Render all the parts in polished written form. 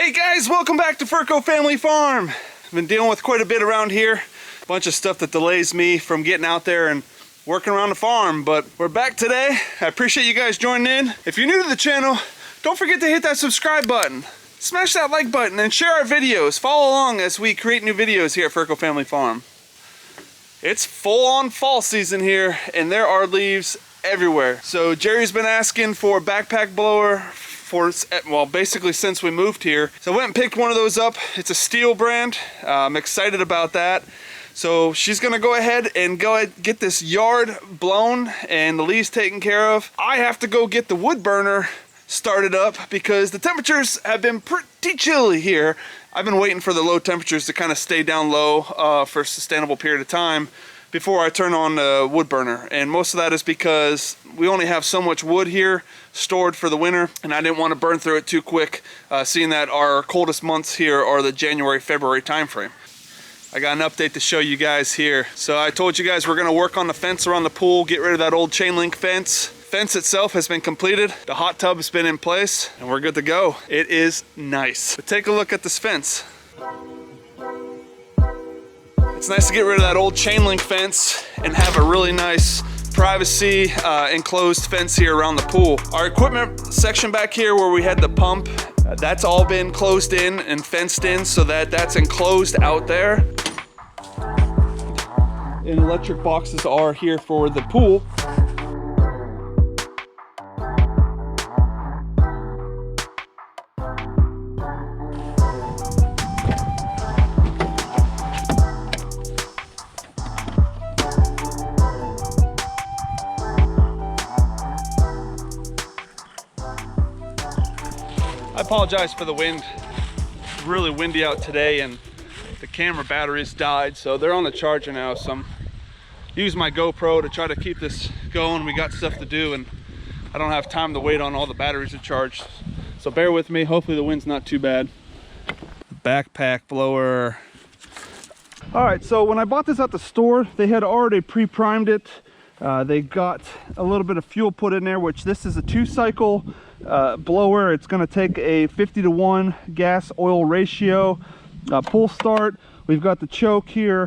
Hey guys, welcome back to Ferko Family Farm. I've been dealing with quite a bit around here. A bunch of stuff that delays me from getting out there and working around the farm, but we're back today. I appreciate you guys joining in. If you're new to the channel, don't forget to hit that subscribe button. Smash that like button and share our videos. Follow along as we create new videos here at Ferko Family Farm. It's full-on fall season here and there are leaves everywhere. So Jerry's been asking for a backpack blower for, well, basically since we moved here. So I went and picked one of those up. It's a Steel brand. I'm excited about that. So she's gonna go ahead and get this yard blown and the leaves taken care of. I have to go get the wood burner started up because the temperatures have been pretty chilly here. I've been waiting for the low temperatures to kind of stay down low for a sustainable period of time before I turn on the wood burner. And most of that is because we only have so much wood here stored for the winter, and I didn't want to burn through it too quick, seeing that our coldest months here are the January, February time frame. I got an update to show you guys here. So I told you guys we're gonna work on the fence around the pool, get rid of that old chain link fence. Fence itself has been completed. The hot tub has been in place and we're good to go. It is nice. But take a look at this fence. It's nice to get rid of that old chain link fence and have a really nice privacy enclosed fence here around the pool. Our equipment section back here where we had the pump, that's all been closed in and fenced in so that that's enclosed out there. And electric boxes are here for the pool. I apologize for the wind. It's really windy out today and the camera batteries died, so they're on the charger now. So I'm using my GoPro to try to keep this going. We got stuff to do and I don't have time to wait on all the batteries to charge. So bear with me, hopefully the wind's not too bad. Backpack blower. All right, so when I bought this at the store, they had already pre-primed it. They got a little bit of fuel put in there, which this is a 2-cycle blower. It's going to take a 50-to-1 gas oil ratio. Pull start. We've got the choke here.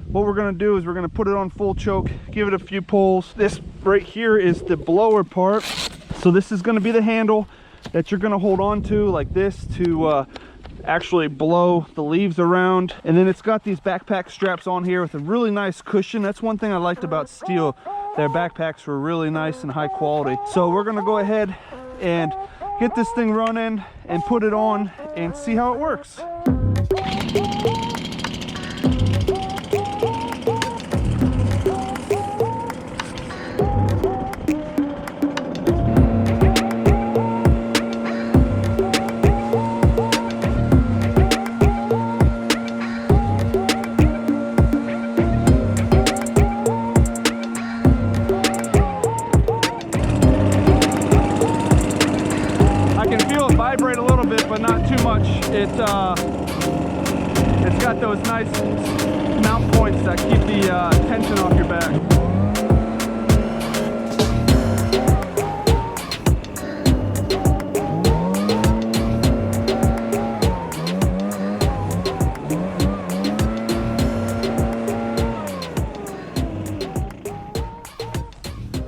What we're going to do is we're going to put it on full choke, give it a few pulls. This right here is the blower part. So this is going to be the handle that you're going to hold on to like this to actually blow the leaves around. And then it's got these backpack straps on here with a really nice cushion. That's one thing I liked about Steel. Their backpacks were really nice and high quality. So we're going to go ahead and get this thing running and put it on and see how it works. Vibrate a little bit, but not too much. It's got those nice mount points that keep the tension off your back.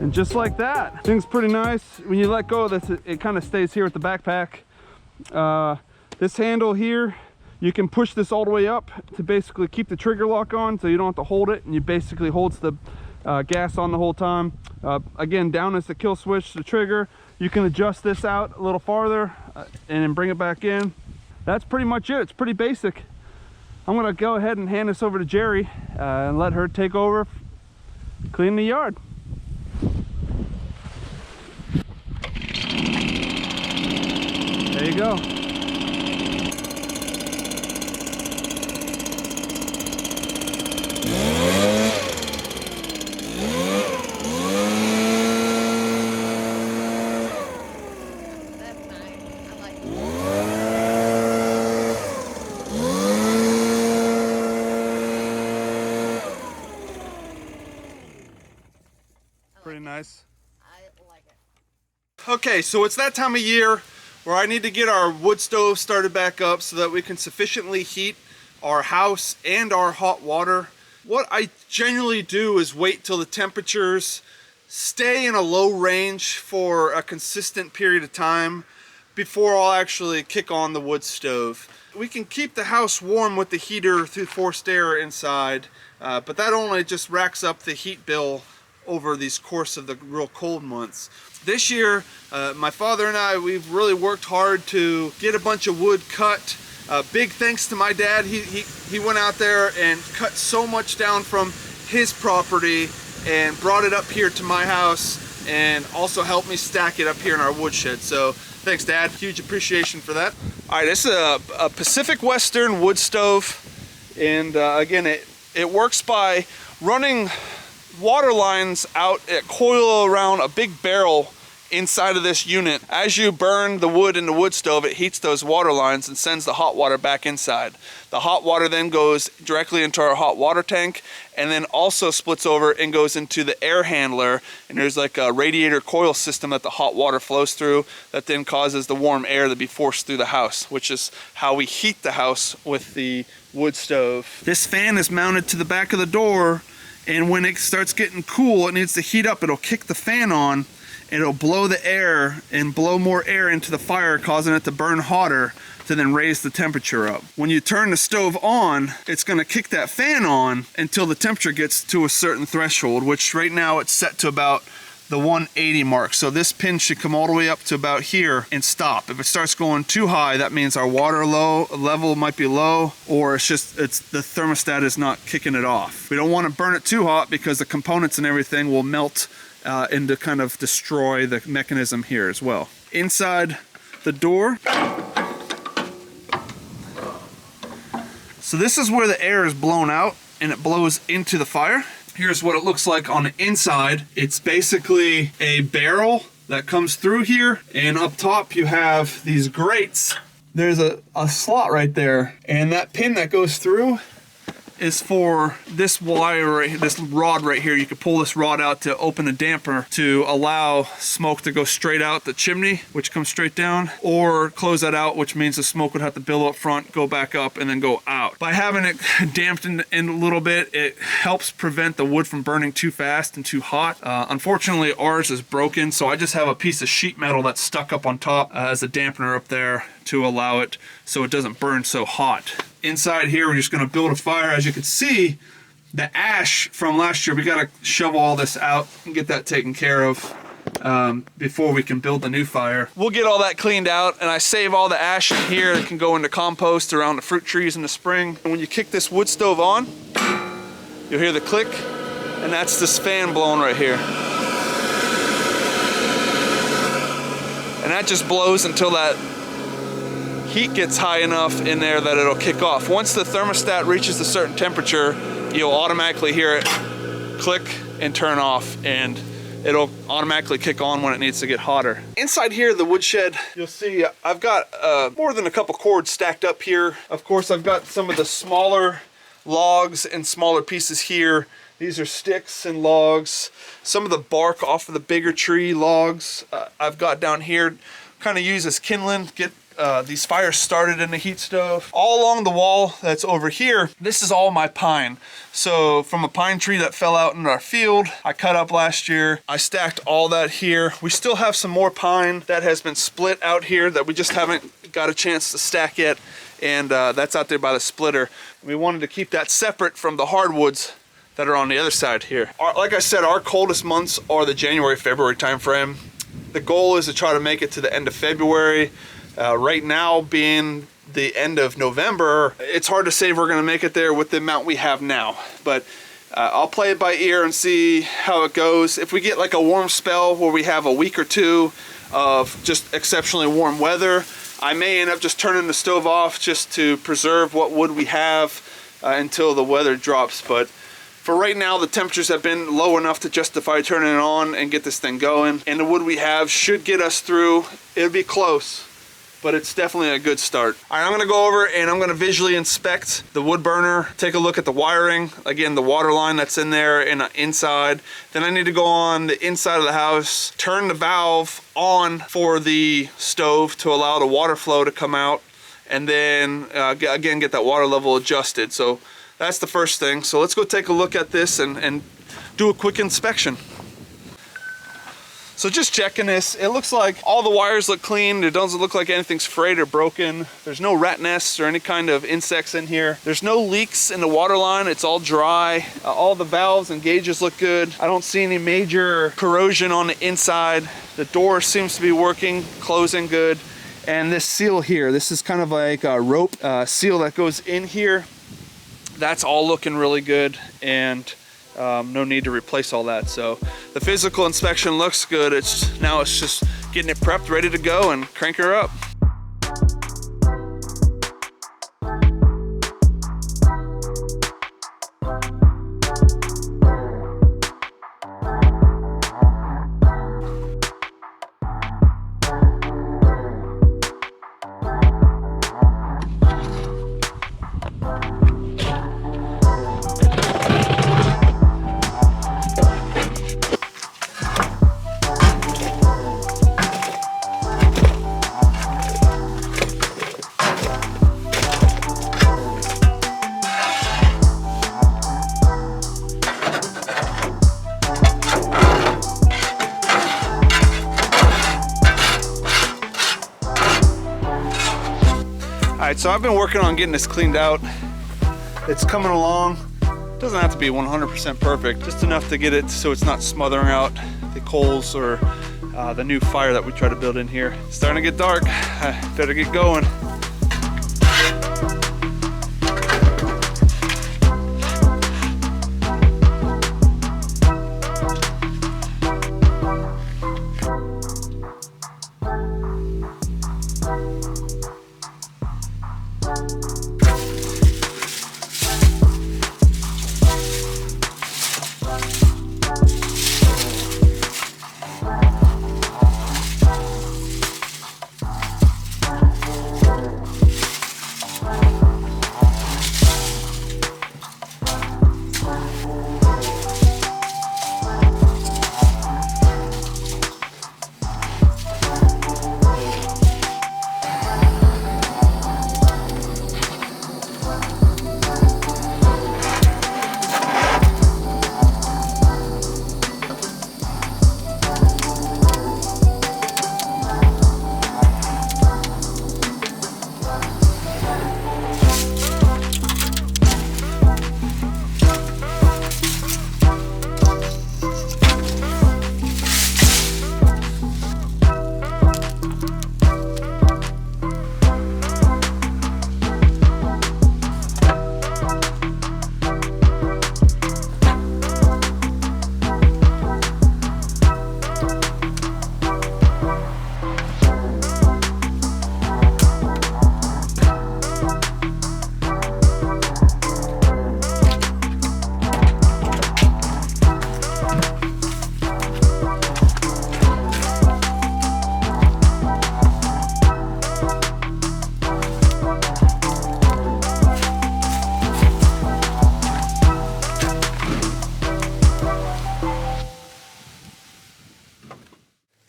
And just like that, thing's pretty nice. When you let go of this, it kind of stays here with the backpack. This handle here, you can push this all the way up to basically keep the trigger lock on, so you don't have to hold it, and you basically holds the gas on the whole time. Again, down is the kill switch, the trigger. You can adjust this out a little farther and then bring it back in. That's pretty much it. It's pretty basic. I'm gonna go ahead and hand this over to Jerry and let her take over, clean the yard. There you go. Pretty nice. I like it. Okay, so it's that time of year where I need to get our wood stove started back up so that we can sufficiently heat our house and our hot water. What I generally do is wait till the temperatures stay in a low range for a consistent period of time before I'll actually kick on the wood stove. We can keep the house warm with the heater through forced air inside, but that only just racks up the heat bill over these course of the real cold months. This year, my father and I, we've really worked hard to get a bunch of wood cut. Big thanks to my dad. He went out there and cut so much down from his property and brought it up here to my house, and also helped me stack it up here in our woodshed. So thanks, Dad. Huge appreciation for that. All right, this is a Pacific Western wood stove, and again, it works by running water lines out at coil around a big barrel inside of this unit. As you burn the wood in the wood stove, it heats those water lines and sends the hot water back inside. The hot water then goes directly into our hot water tank, and then also splits over and goes into the air handler, and there's like a radiator coil system that the hot water flows through that then causes the warm air to be forced through the house, which is how we heat the house with the wood stove. This fan is mounted to the back of the door, and when it starts getting cool, it needs to heat up. It'll kick the fan on, and it'll blow the air and blow more air into the fire, causing it to burn hotter to then raise the temperature up. When you turn the stove on, it's gonna kick that fan on until the temperature gets to a certain threshold, which right now it's set to about the 180 mark. So this pin should come all the way up to about here and stop. If it starts going too high, that means our water level might be low, or it's the thermostat is not kicking it off. We don't want to burn it too hot because the components and everything will melt and to kind of destroy the mechanism here as well. Inside the door, so this is where the air is blown out and it blows into the fire. Here's what it looks like on the inside. It's basically a barrel that comes through here, and up top you have these grates. There's a slot right there, and that pin that goes through is for this wire, this rod right here. You could pull this rod out to open a damper to allow smoke to go straight out the chimney, which comes straight down, or close that out, which means the smoke would have to billow up front, go back up, and then go out. By having it dampened in a little bit, it helps prevent the wood from burning too fast and too hot. Unfortunately, ours is broken, so I just have a piece of sheet metal that's stuck up on top as a dampener up there to allow it so it doesn't burn so hot. Inside here, we're just gonna build a fire. As you can see, the ash from last year, we gotta shovel all this out and get that taken care of before we can build the new fire. We'll get all that cleaned out, and I save all the ash in here. It can go into compost around the fruit trees in the spring. And when you kick this wood stove on, you'll hear the click, and that's this fan blowing right here. And that just blows until that heat gets high enough in there that it'll kick off. Once the thermostat reaches a certain temperature, you'll automatically hear it click and turn off, and it'll automatically kick on when it needs to get hotter. Inside here, the woodshed, you'll see I've got more than a couple cords stacked up here. Of course, I've got some of the smaller logs and smaller pieces here. These are sticks and logs. Some of the bark off of the bigger tree logs I've got down here, kind of use as kindling, get these fires started in the heat stove. All along the wall that's over here, this is all my pine. So from a pine tree that fell out in our field, I cut up last year, I stacked all that here. We still have some more pine that has been split out here that we just haven't got a chance to stack yet, and that's out there by the splitter. We wanted to keep that separate from the hardwoods that are on the other side here. Like I said, our coldest months are the January-February time frame. The goal is to try to make it to the end of February. Right now, being the end of November, it's hard to say if we're going to make it there with the amount we have now. But I'll play it by ear and see how it goes. If we get like a warm spell where we have a week or two of just exceptionally warm weather, I may end up just turning the stove off just to preserve what wood we have until the weather drops. But for right now, the temperatures have been low enough to justify turning it on and get this thing going. And the wood we have should get us through. It'll be close, but it's definitely a good start. All right, I'm gonna go over and I'm gonna visually inspect the wood burner, take a look at the wiring, again, the water line that's in there and inside. Then I need to go on the inside of the house, turn the valve on for the stove to allow the water flow to come out, and then again, get that water level adjusted. So that's the first thing. So let's go take a look at this and do a quick inspection. So just checking this, it looks like all the wires look clean. It doesn't look like anything's frayed or broken. There's no rat nests or any kind of insects in here. There's no leaks in the water line. It's all dry. All the valves and gauges look good. I don't see any major corrosion on the inside. The door seems to be working, closing good. And this seal here, this is kind of like a rope seal that goes in here. That's all looking really good, and no need to replace all that. So the physical inspection looks good. Now it's just getting it prepped, ready to go, and crank her up. Alright, so I've been working on getting this cleaned out. It's coming along. It doesn't have to be 100% perfect, just enough to get it so it's not smothering out the coals or the new fire that we try to build in here. It's starting to get dark. I better get going.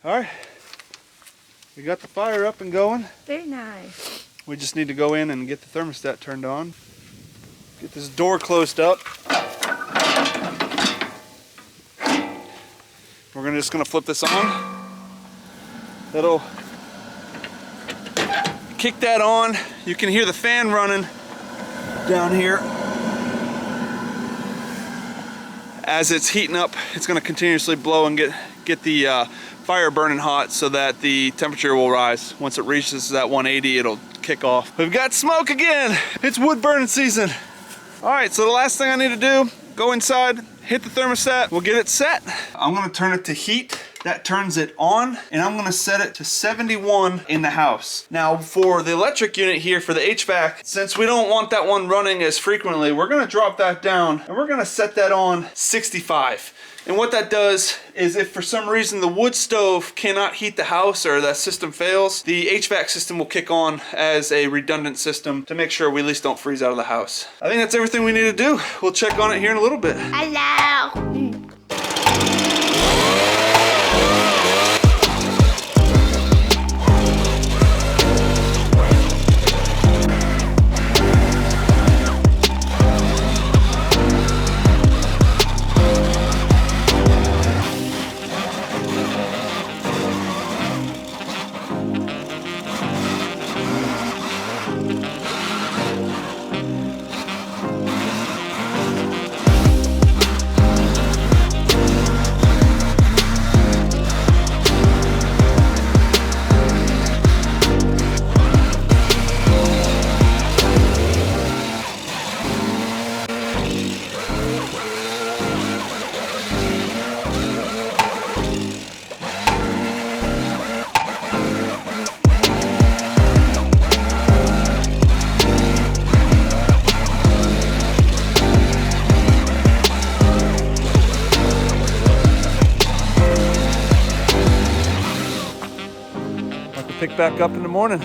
All right, we got the fire up and going. Very nice. We just need to go in and get the thermostat turned on. Get this door closed up. We're just gonna flip this on. That'll kick that on. You can hear the fan running down here. As it's heating up, it's gonna continuously blow and get the fire burning hot so that the temperature will rise. Once it reaches that 180, it'll kick off. We've got smoke again. It's wood burning season. All right, so the last thing I need to do, go inside, hit the thermostat, we'll get it set. I'm gonna turn it to heat. That turns it on, and I'm gonna set it to 71 in the house. Now for the electric unit here, for the HVAC, since we don't want that one running as frequently, we're gonna drop that down and we're gonna set that on 65. And what that does is if for some reason the wood stove cannot heat the house or that system fails, the HVAC system will kick on as a redundant system to make sure we at least don't freeze out of the house. I think that's everything we need to do. We'll check on it here in a little bit. Hello. Pick back up in the morning.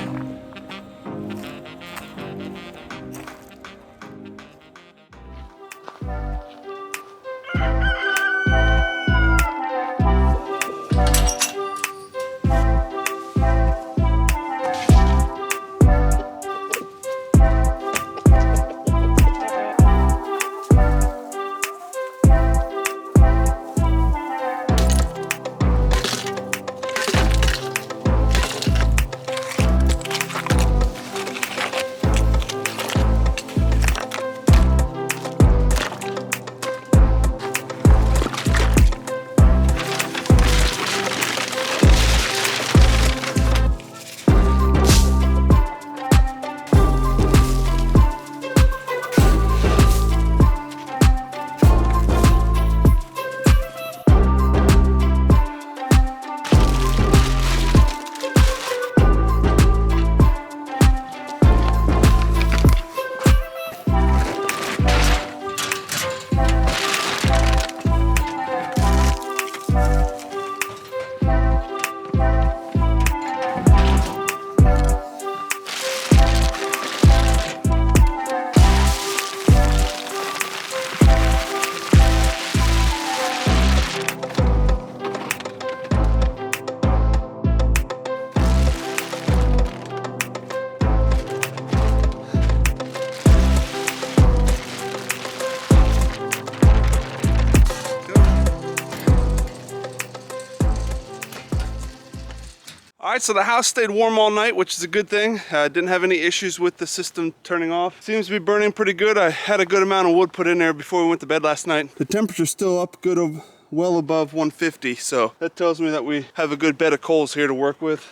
All right, so the house stayed warm all night, which is a good thing. Didn't have any issues with the system turning off. Seems to be burning pretty good. I had a good amount of wood put in there before we went to bed last night. The temperature's still up good, well above 150, so that tells me that we have a good bed of coals here to work with.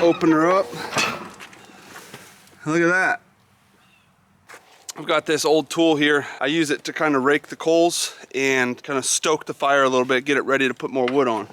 Open her up. Look at that. I've got this old tool here. I use it to kind of rake the coals and kind of stoke the fire a little bit, get it ready to put more wood on.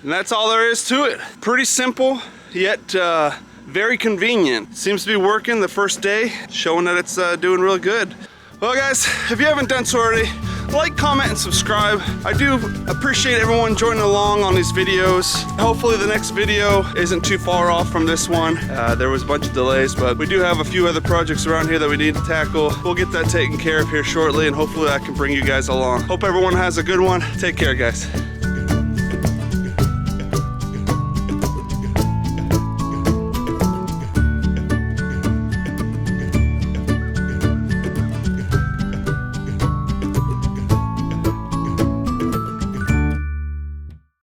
And that's all there is to it. Pretty simple, yet very convenient. Seems to be working the first day, showing that it's doing really good. Well guys, if you haven't done so already, like, comment, and subscribe. I do appreciate everyone joining along on these videos. Hopefully the next video isn't too far off from this one. There was a bunch of delays, but we do have a few other projects around here that we need to tackle. We'll get that taken care of here shortly, and hopefully I can bring you guys along. Hope everyone has a good one. Take care, guys.